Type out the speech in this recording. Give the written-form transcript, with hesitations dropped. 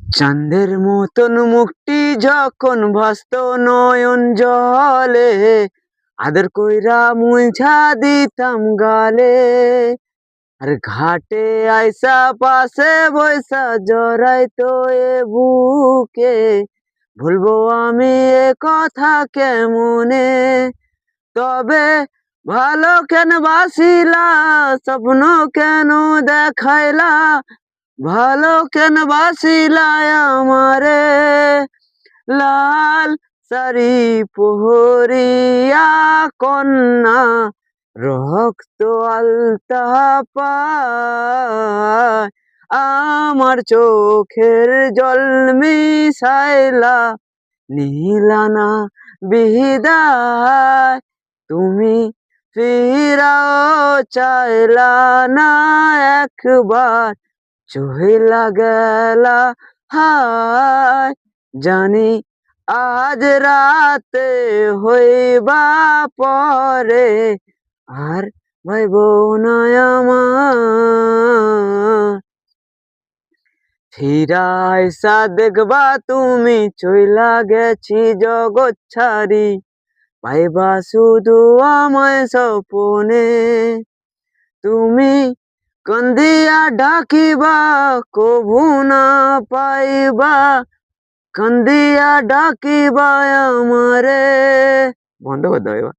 চাঁদের মতন মুখটি যখন ভাসত নয়ন জলে, আদর কইরা মুইছা দিতাম গালে। আর ঘাটে আইসা পাশে বইসা জড়াইতো এ বুকে, ভুলবো আমি এ কথা কেমনে? তবে ভালো কেন বাসিলা, স্বপ্ন কেন দেখাইলা, ভালো কেন বাসিলায় আমারে? লাল শাড়ি পহরিয়া কন্যা, রক্ত আলতা পায়, আমার চোখের জল মিশাইলা নীলানা বিদায়। তুমি ফিরাও চাইলা না একবার, চহিলা গেলা হায়। জানি আজ রাতে হইবা পরে, আর ভাইব না আমার। ফিরাইসা দেখবা তুমি চইলা গেছি জগৎ ছাড়ি, পাইবা শুধু আমায় স্বপনে। তুমি কান্দিয়া ডাকিবা কভু না পাইবা, কান্দিয়া ডাকিবা আমারে। বন্ধ করে দাও এবার।